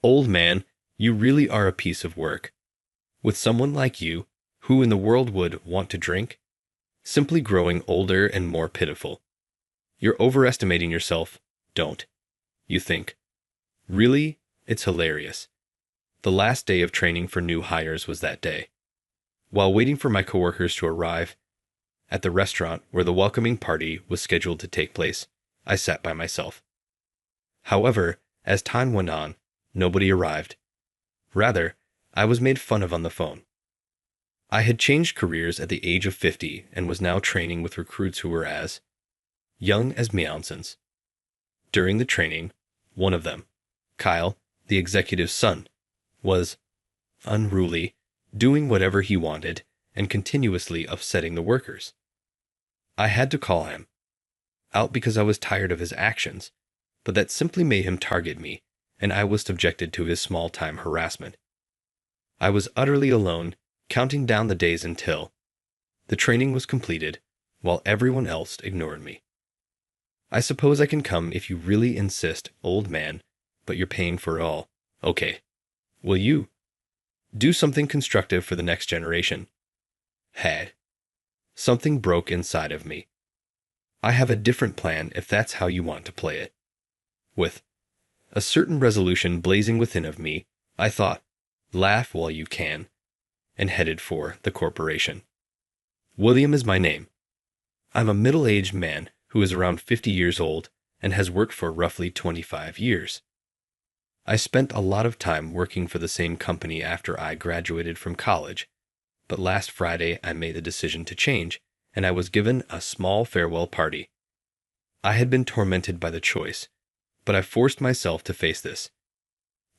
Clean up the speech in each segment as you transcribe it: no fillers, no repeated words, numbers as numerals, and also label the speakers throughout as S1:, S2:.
S1: Old man, you really are a piece of work. With someone like you, who in the world would want to drink? Simply growing older and more pitiful. You're overestimating yourself. Don't. You think. Really? It's hilarious. The last day of training for new hires was that day. While waiting for my coworkers to arrive, at the restaurant where the welcoming party was scheduled to take place, I sat by myself. However, as time went on, nobody arrived. Rather, I was made fun of on the phone. I had changed careers at the age of 50 and was now training with recruits who were as young as Meownsons. During the training, one of them, Kyle, the executive's son, was unruly, doing whatever he wanted, and continuously upsetting the workers. I had to call him out because I was tired of his actions, but that simply made him target me, and I was subjected to his small-time harassment. I was utterly alone, counting down the days until the training was completed, while everyone else ignored me. I suppose I can come if you really insist, old man, but you're paying for it all. Okay. Will you do something constructive for the next generation? Had. Something broke inside of me. I have a different plan if that's how you want to play it. With a certain resolution blazing within of me, I thought, laugh while you can, and headed for the corporation. William is my name. I'm a middle-aged man who is around 50 years old and has worked for roughly 25 years. I spent a lot of time working for the same company after I graduated from college, but last Friday I made the decision to change, and I was given a small farewell party. I had been tormented by the choice, but I forced myself to face this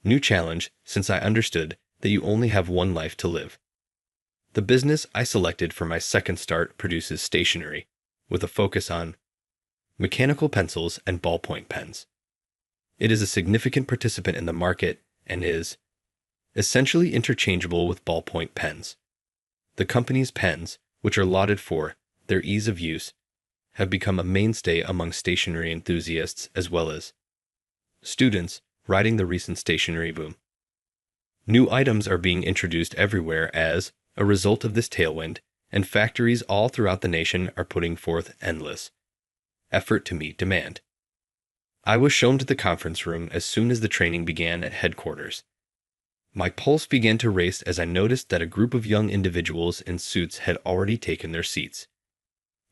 S1: new challenge since I understood that you only have one life to live. The business I selected for my second start produces stationery, with a focus on mechanical pencils and ballpoint pens. It is a significant participant in the market and is essentially interchangeable with ballpoint pens. The company's pens, which are lauded for their ease of use, have become a mainstay among stationery enthusiasts as well as students riding the recent stationery boom. New items are being introduced everywhere as a result of this tailwind, and factories all throughout the nation are putting forth endless effort to meet demand. I was shown to the conference room as soon as the training began at headquarters. My pulse began to race as I noticed that a group of young individuals in suits had already taken their seats.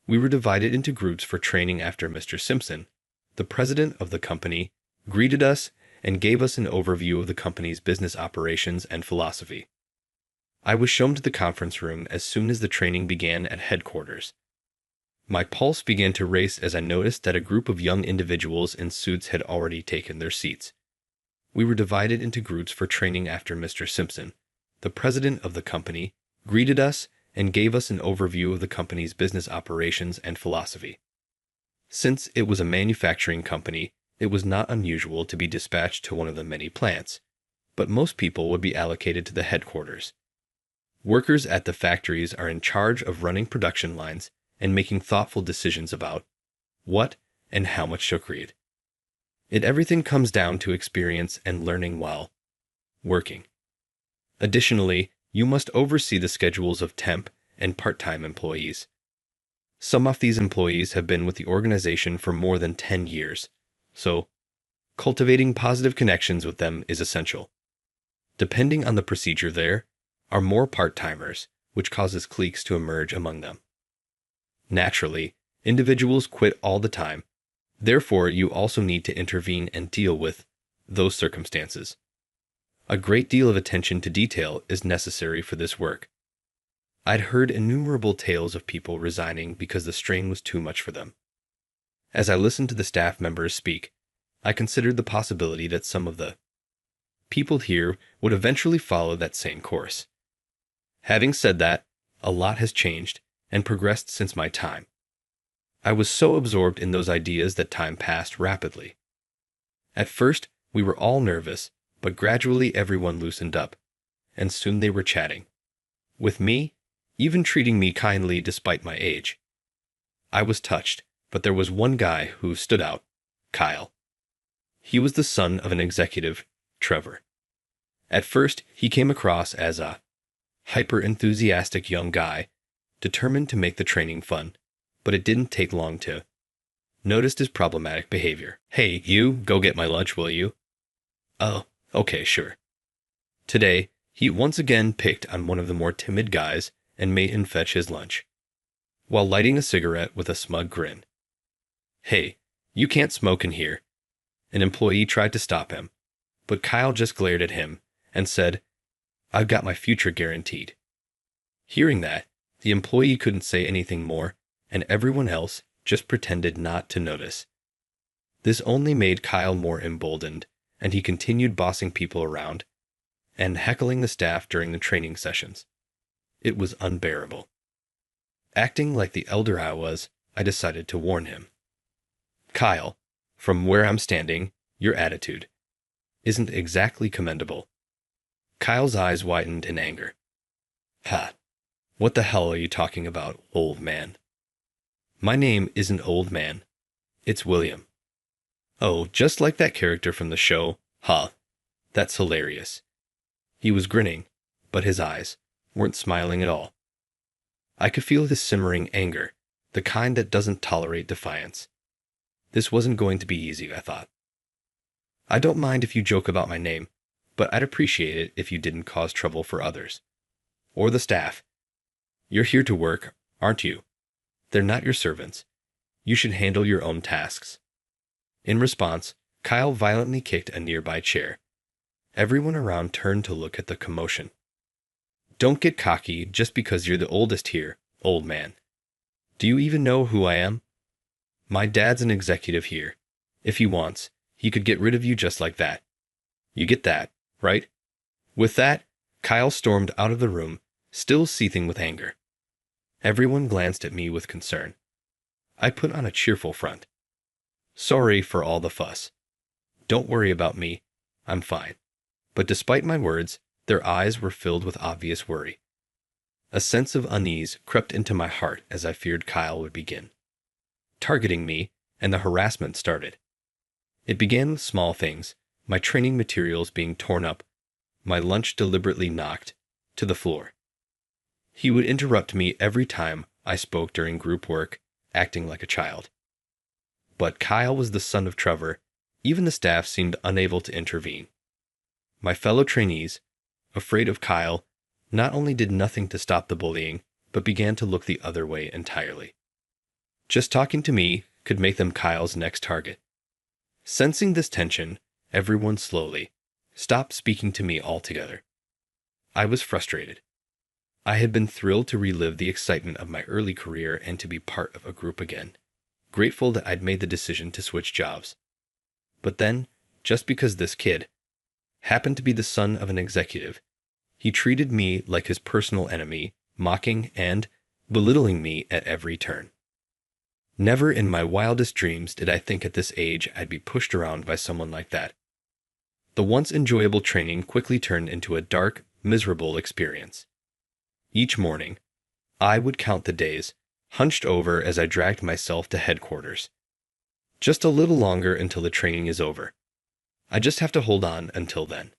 S1: We were divided into groups for training after Mr. Simpson, the president of the company, greeted us and gave us an overview of the company's business operations and philosophy. I was shown to the conference room as soon as the training began at headquarters. My pulse began to race as I noticed that a group of young individuals in suits had already taken their seats. We were divided into groups for training after Mr. Simpson, the president of the company, greeted us and gave us an overview of the company's business operations and philosophy. Since it was a manufacturing company, it was not unusual to be dispatched to one of the many plants, but most people would be allocated to the headquarters. Workers at the factories are in charge of running production lines and making thoughtful decisions about what and how much to create. Everything comes down to experience and learning while working. Additionally, you must oversee the schedules of temp and part-time employees. Some of these employees have been with the organization for more than 10 years, so cultivating positive connections with them is essential. Depending on the procedure, there are more part-timers, which causes cliques to emerge among them. Naturally, individuals quit all the time. Therefore, you also need to intervene and deal with those circumstances. A great deal of attention to detail is necessary for this work. I'd heard innumerable tales of people resigning because the strain was too much for them. As I listened to the staff members speak, I considered the possibility that some of the people here would eventually follow that same course. Having said that, a lot has changed and progressed since my time. I was so absorbed in those ideas that time passed rapidly. At first, we were all nervous, but gradually everyone loosened up, and soon they were chatting with me, even treating me kindly despite my age. I was touched, but there was one guy who stood out, Kyle. He was the son of an executive, Trevor. At first, he came across as a hyper-enthusiastic young guy, determined to make the training fun, but it didn't take long to notice his problematic behavior. "Hey, you, go get my lunch, will you?" "Oh, okay, sure." Today, he once again picked on one of the more timid guys and made him fetch his lunch, while lighting a cigarette with a smug grin. "Hey, you can't smoke in here." An employee tried to stop him, but Kyle just glared at him and said, "I've got my future guaranteed." Hearing that, the employee couldn't say anything more, and everyone else just pretended not to notice. This only made Kyle more emboldened, and he continued bossing people around and heckling the staff during the training sessions. It was unbearable. Acting like the elder I was, I decided to warn him. "Kyle, from where I'm standing, your attitude isn't exactly commendable." Kyle's eyes widened in anger. "Ha! What the hell are you talking about, old man?" "My name isn't Old Man. It's William." "Oh, just like that character from the show, huh? That's hilarious." He was grinning, but his eyes weren't smiling at all. I could feel his simmering anger, the kind that doesn't tolerate defiance. This wasn't going to be easy, I thought. "I don't mind if you joke about my name, but I'd appreciate it if you didn't cause trouble for others. Or the staff. You're here to work, aren't you? They're not your servants. You should handle your own tasks." In response, Kyle violently kicked a nearby chair. Everyone around turned to look at the commotion. "Don't get cocky just because you're the oldest here, old man. Do you even know who I am? My dad's an executive here. If he wants, he could get rid of you just like that. You get that, right?" With that, Kyle stormed out of the room, still seething with anger. Everyone glanced at me with concern. I put on a cheerful front. "Sorry for all the fuss. Don't worry about me. I'm fine." But despite my words, their eyes were filled with obvious worry. A sense of unease crept into my heart as I feared Kyle would begin targeting me, and the harassment started. It began with small things, my training materials being torn up, my lunch deliberately knocked to the floor. He would interrupt me every time I spoke during group work, acting like a child. But Kyle was the son of Trevor. Even the staff seemed unable to intervene. My fellow trainees, afraid of Kyle, not only did nothing to stop the bullying, but began to look the other way entirely. Just talking to me could make them Kyle's next target. Sensing this tension, everyone slowly stopped speaking to me altogether. I was frustrated. I had been thrilled to relive the excitement of my early career and to be part of a group again, grateful that I'd made the decision to switch jobs. But then, just because this kid happened to be the son of an executive, he treated me like his personal enemy, mocking and belittling me at every turn. Never in my wildest dreams did I think at this age I'd be pushed around by someone like that. The once enjoyable training quickly turned into a dark, miserable experience. Each morning, I would count the days, hunched over as I dragged myself to headquarters. Just a little longer until the training is over. I just have to hold on until then.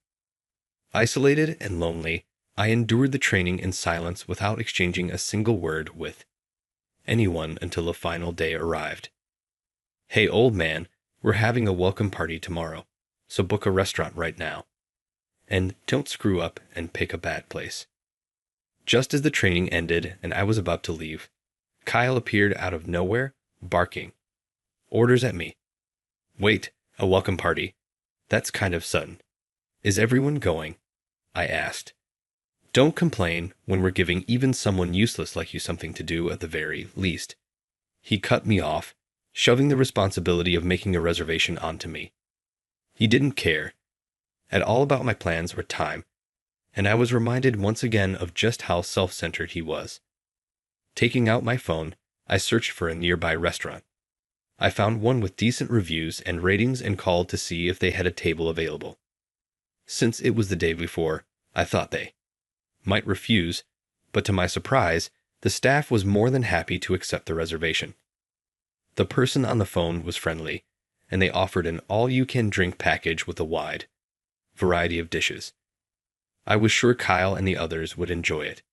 S1: Isolated and lonely, I endured the training in silence without exchanging a single word with anyone until the final day arrived. "Hey, old man, we're having a welcome party tomorrow, so book a restaurant right now. And don't screw up and pick a bad place." Just as the training ended and I was about to leave, Kyle appeared out of nowhere, barking orders at me. "Wait, a welcome party? That's kind of sudden. Is everyone going?" I asked. "Don't complain when we're giving even someone useless like you something to do at the very least." He cut me off, shoving the responsibility of making a reservation onto me. He didn't care at all about my plans or time, and I was reminded once again of just how self-centered he was. Taking out my phone, I searched for a nearby restaurant. I found one with decent reviews and ratings and called to see if they had a table available. Since it was the day before, I thought they might refuse, but to my surprise, the staff was more than happy to accept the reservation. The person on the phone was friendly, and they offered an all-you-can-drink package with a wide variety of dishes. I was sure Kyle and the others would enjoy it.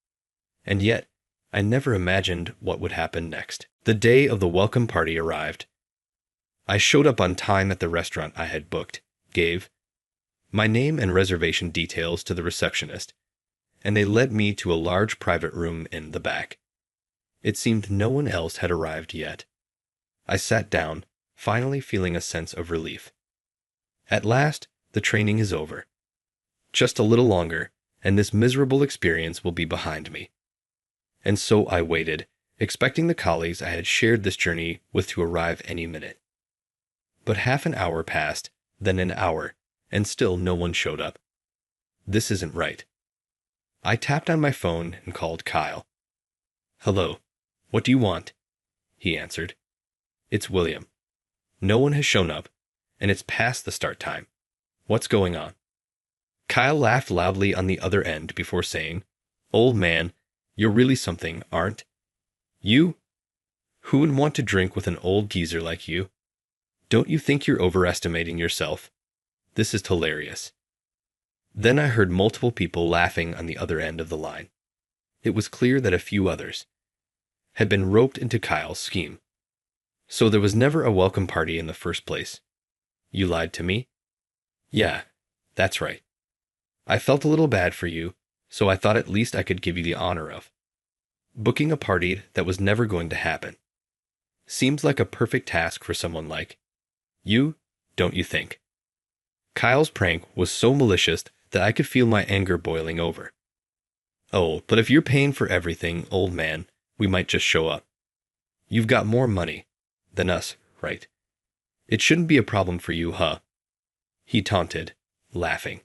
S1: And yet, I never imagined what would happen next. The day of the welcome party arrived. I showed up on time at the restaurant I had booked, gave my name and reservation details to the receptionist, and they led me to a large private room in the back. It seemed no one else had arrived yet. I sat down, finally feeling a sense of relief. At last, the training is over. Just a little longer, and this miserable experience will be behind me. And so I waited, expecting the colleagues I had shared this journey with to arrive any minute. But half an hour passed, then an hour, and still no one showed up. This isn't right. I tapped on my phone and called Kyle. "Hello. What do you want?" He answered. "It's William. No one has shown up, and it's past the start time. What's going on?" Kyle laughed loudly on the other end before saying, "Old man, you're really something, aren't you? Who would want to drink with an old geezer like you? Don't you think you're overestimating yourself? This is hilarious." Then I heard multiple people laughing on the other end of the line. It was clear that a few others had been roped into Kyle's scheme. So there was never a welcome party in the first place. You lied to me? Yeah, that's right. I felt a little bad for you, so I thought at least I could give you the honor of booking a party that was never going to happen. Seems like a perfect task for someone like you, don't you think? Kyle's prank was so malicious that I could feel my anger boiling over. "Oh, but if you're paying for everything, old man, we might just show up. You've got more money than us, right? It shouldn't be a problem for you, huh?" He taunted, laughing.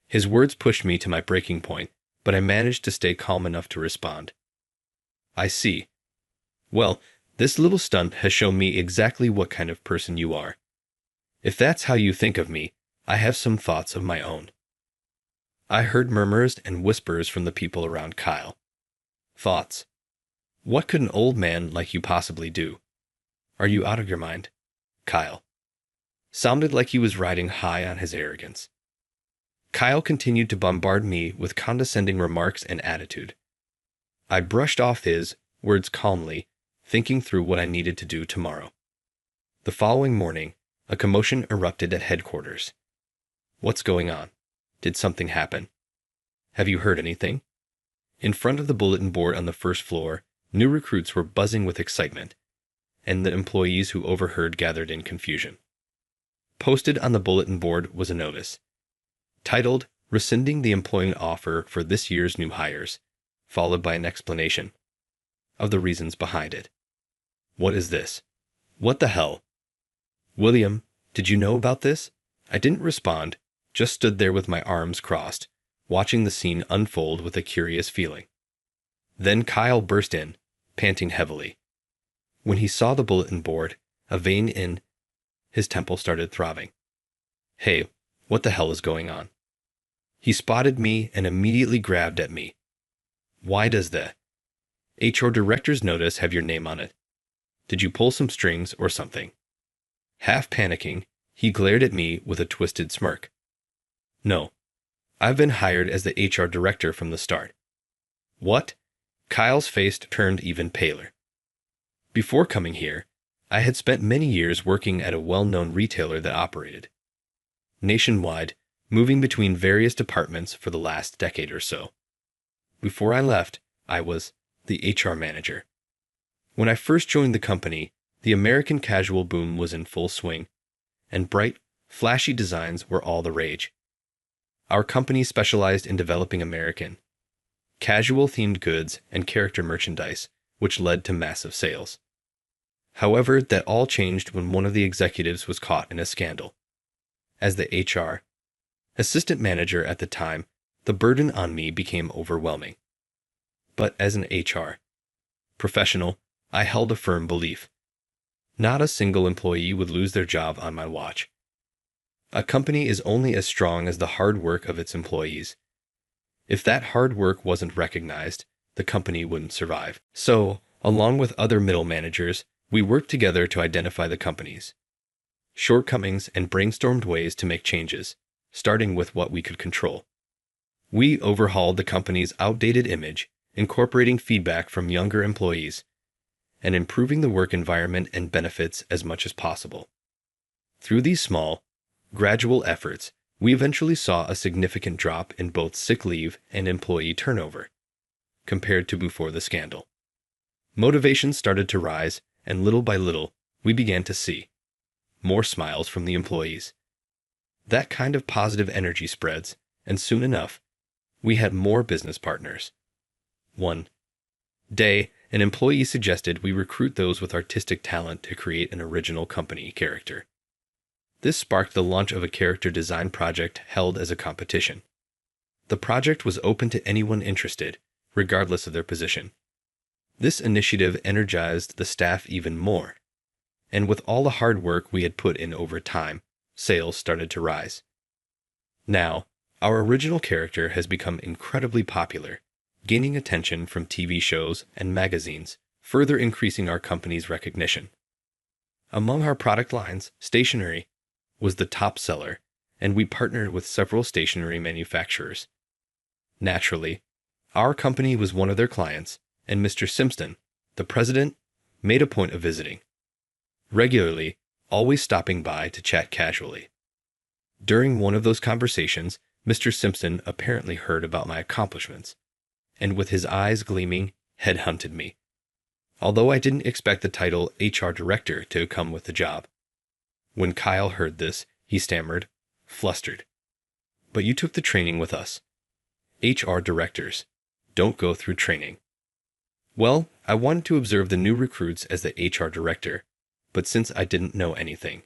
S1: His words pushed me to my breaking point, but I managed to stay calm enough to respond. "I see. Well, this little stunt has shown me exactly what kind of person you are. If that's how you think of me, I have some thoughts of my own." I heard murmurs and whispers from the people around Kyle. Thoughts. What could an old man like you possibly do? Are you out of your mind? Kyle. Sounded like he was riding high on his arrogance. Kyle continued to bombard me with condescending remarks and attitude. I brushed off his words calmly, thinking through what I needed to do tomorrow. The following morning, a commotion erupted at headquarters. What's going on? Did something happen? Have you heard anything? In front of the bulletin board on the first floor, new recruits were buzzing with excitement, and the employees who overheard gathered in confusion. Posted on the bulletin board was a notice, titled, "Rescinding the employment offer for this year's new hires," followed by an explanation of the reasons behind it. What is this? What the hell? William, did you know about this? I didn't respond, just stood there with my arms crossed, watching the scene unfold with a curious feeling. Then Kyle burst in, panting heavily. When he saw the bulletin board, a vein in his temple started throbbing. "Hey, what the hell is going on?" He spotted me and immediately grabbed at me. "Why does the HR director's notice have your name on it? Did you pull some strings or something?" Half panicking, he glared at me with a twisted smirk. "No. I've been hired as the HR director from the start." "What?" Kyle's face turned even paler. Before coming here, I had spent many years working at a well-known retailer that operated nationwide, moving between various departments for the last decade or so. Before I left, I was the HR manager. When I first joined the company, the American casual boom was in full swing, and bright, flashy designs were all the rage. Our company specialized in developing American, casual-themed goods and character merchandise, which led to massive sales. However, that all changed when one of the executives was caught in a scandal. As the HR assistant manager at the time, the burden on me became overwhelming. But as an HR professional, I held a firm belief. Not a single employee would lose their job on my watch. A company is only as strong as the hard work of its employees. If that hard work wasn't recognized, the company wouldn't survive. So, along with other middle managers, we worked together to identify the company's shortcomings and brainstormed ways to make changes, starting with what we could control. We overhauled the company's outdated image, incorporating feedback from younger employees, and improving the work environment and benefits as much as possible. Through these small, gradual efforts, we eventually saw a significant drop in both sick leave and employee turnover, compared to before the scandal. Motivation started to rise, and little by little, we began to see more smiles from the employees. That kind of positive energy spreads, and soon enough, we had more business partners. One day, an employee suggested we recruit those with artistic talent to create an original company character. This sparked the launch of a character design project held as a competition. The project was open to anyone interested, regardless of their position. This initiative energized the staff even more, and with all the hard work we had put in over time, sales started to rise. Now, our original character has become incredibly popular, gaining attention from TV shows and magazines, further increasing our company's recognition. Among our product lines, stationery was the top seller, and we partnered with several stationery manufacturers. Naturally, our company was one of their clients, and Mr. Simpson, the president, made a point of visiting. Regularly, always stopping by to chat casually. During one of those conversations, Mr. Simpson apparently heard about my accomplishments, and with his eyes gleaming, headhunted me. Although I didn't expect the title HR Director to come with the job. When Kyle heard this, he stammered, flustered. "But you took the training with us. HR Directors don't go through training." Well, I wanted to observe the new recruits as the HR Director, but since I didn't know anything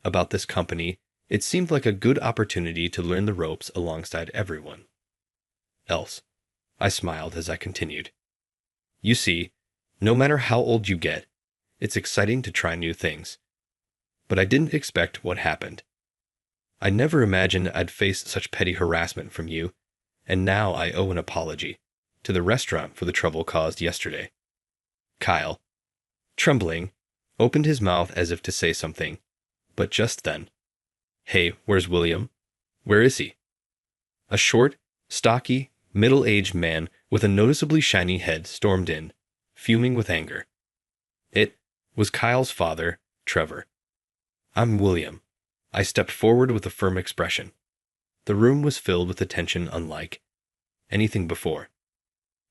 S1: about this company, it seemed like a good opportunity to learn the ropes alongside everyone else. I smiled as I continued. You see, no matter how old you get, it's exciting to try new things. But I didn't expect what happened. I never imagined I'd face such petty harassment from you, and now I owe an apology to the restaurant for the trouble caused yesterday. Kyle, trembling, opened his mouth as if to say something, but just then, "Hey, where's William? Where is he?" A short, stocky, middle-aged man with a noticeably shiny head stormed in, fuming with anger. It was Kyle's father, Trevor. "I'm William." I stepped forward with a firm expression. The room was filled with a tension unlike anything before.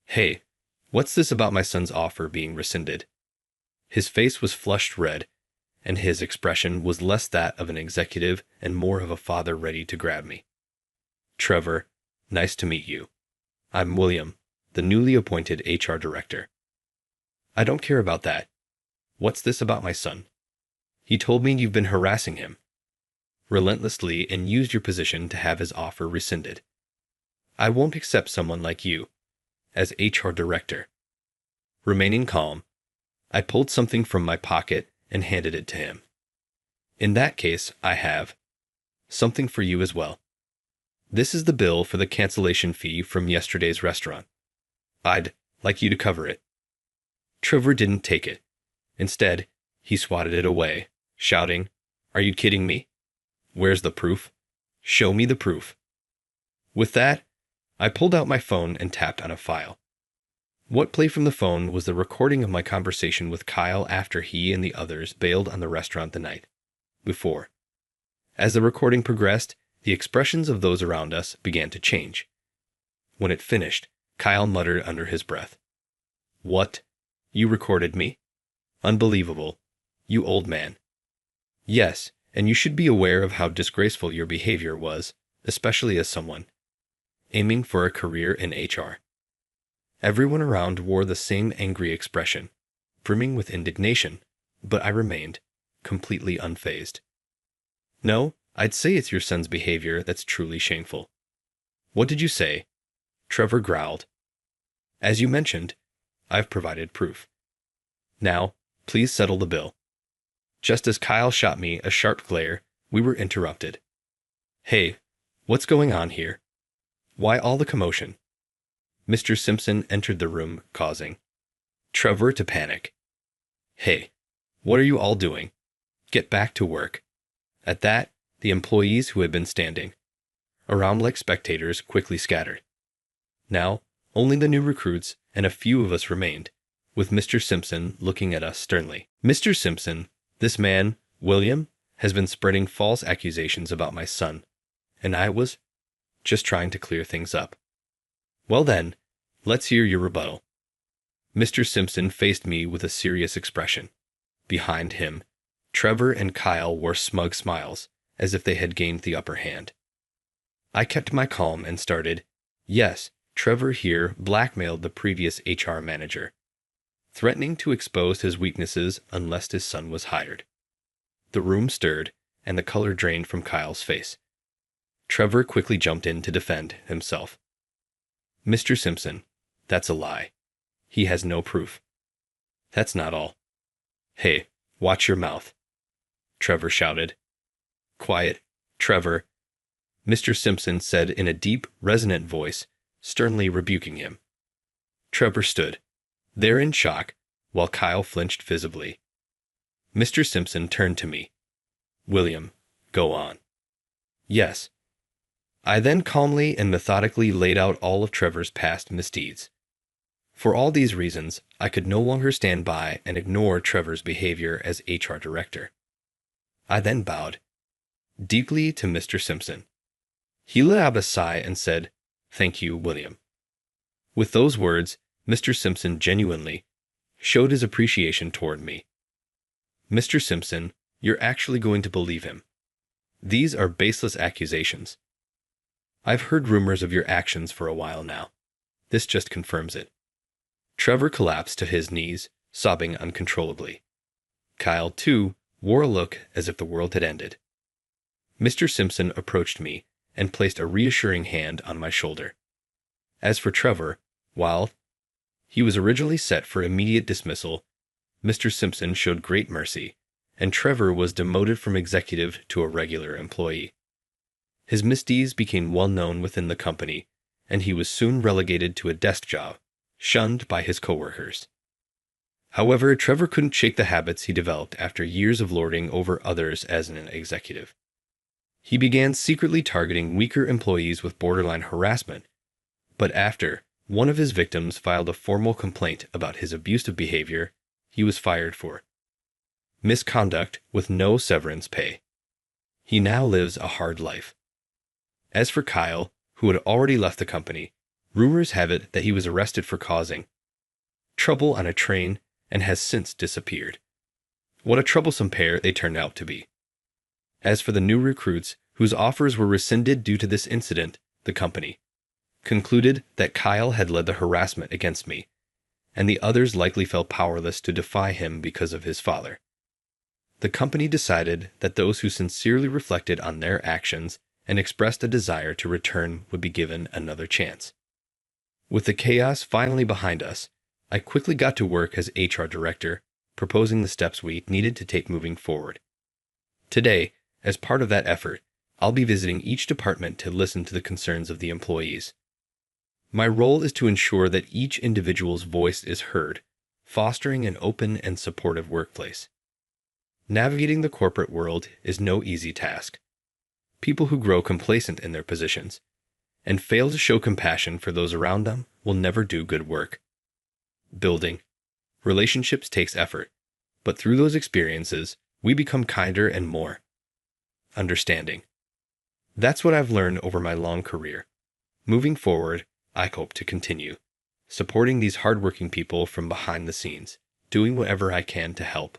S1: "Hey, what's this about my son's offer being rescinded?" His face was flushed red, and his expression was less that of an executive and more of a father ready to grab me. "Trevor, nice to meet you. I'm William, the newly appointed HR Director." "I don't care about that. What's this about my son? He told me you've been harassing him relentlessly and used your position to have his offer rescinded. I won't accept someone like you as HR Director." Remaining calm, I pulled something from my pocket and handed it to him. "In that case, I have something for you as well. This is the bill for the cancellation fee from yesterday's restaurant. I'd like you to cover it." Trevor didn't take it. Instead, he swatted it away, shouting, "Are you kidding me? Where's the proof? Show me the proof." With that, I pulled out my phone and tapped on a file. What played from the phone was the recording of my conversation with Kyle after he and the others bailed on the restaurant the night before. As the recording progressed, the expressions of those around us began to change. When it finished, Kyle muttered under his breath, "What? You recorded me? Unbelievable. You old man." "Yes, and you should be aware of how disgraceful your behavior was, especially as someone aiming for a career in HR." Everyone around wore the same angry expression, brimming with indignation, but I remained completely unfazed. "No, I'd say it's your son's behavior that's truly shameful." "What did you say?" Trevor growled. "As you mentioned, I've provided proof. Now, please settle the bill." Just as Kyle shot me a sharp glare, we were interrupted. "Hey, what's going on here? Why all the commotion?" Mr. Simpson entered the room, causing Trevor to panic. "Hey, what are you all doing? Get back to work." At that, the employees who had been standing around like spectators quickly scattered. Now, only the new recruits and a few of us remained, with Mr. Simpson looking at us sternly. Mr. Simpson, this man, William, has been spreading false accusations about my son, and I was just trying to clear things up. Well then, let's hear your rebuttal. Mr. Simpson faced me with a serious expression. Behind him, Trevor and Kyle wore smug smiles, as if they had gained the upper hand. I kept my calm and started, "Yes, Trevor here blackmailed the previous HR manager, threatening to expose his weaknesses unless his son was hired." The room stirred, and the color drained from Kyle's face. Trevor quickly jumped in to defend himself. "Mr. Simpson, that's a lie. He has no proof." "That's not all." "Hey, watch your mouth," Trevor shouted. "Quiet, Trevor," Mr. Simpson said in a deep, resonant voice, sternly rebuking him. Trevor stood there in shock, while Kyle flinched visibly. Mr. Simpson turned to me. "William, go on." "Yes." I then calmly and methodically laid out all of Trevor's past misdeeds. For all these reasons, I could no longer stand by and ignore Trevor's behavior as HR director. I then bowed deeply to Mr. Simpson. He let out a sigh and said, "Thank you, William." With those words, Mr. Simpson genuinely showed his appreciation toward me. "Mr. Simpson, you're actually going to believe him. These are baseless accusations. I've heard rumors of your actions for a while now. This just confirms it." Trevor collapsed to his knees, sobbing uncontrollably. Kyle, too, wore a look as if the world had ended. Mr. Simpson approached me and placed a reassuring hand on my shoulder. As for Trevor, while he was originally set for immediate dismissal, Mr. Simpson showed great mercy, and Trevor was demoted from executive to a regular employee. His misdeeds became well known within the company, and he was soon relegated to a desk job, shunned by his coworkers. However, Trevor couldn't shake the habits he developed after years of lording over others as an executive. He began secretly targeting weaker employees with borderline harassment, but after one of his victims filed a formal complaint about his abusive behavior, he was fired for misconduct with no severance pay. He now lives a hard life. As for Kyle, who had already left the company, rumors have it that he was arrested for causing trouble on a train and has since disappeared. What a troublesome pair they turned out to be. As for the new recruits whose offers were rescinded due to this incident, the company concluded that Kyle had led the harassment against me, and the others likely felt powerless to defy him because of his father. The company decided that those who sincerely reflected on their actions and expressed a desire to return would be given another chance. With the chaos finally behind us, I quickly got to work as HR director, proposing the steps we needed to take moving forward. Today, as part of that effort, I'll be visiting each department to listen to the concerns of the employees. My role is to ensure that each individual's voice is heard, fostering an open and supportive workplace. Navigating the corporate world is no easy task. People who grow complacent in their positions and fail to show compassion for those around them will never do good work. Building relationships takes effort, but through those experiences, we become kinder and more understanding. That's what I've learned over my long career. Moving forward, I hope to continue supporting these hardworking people from behind the scenes, doing whatever I can to help.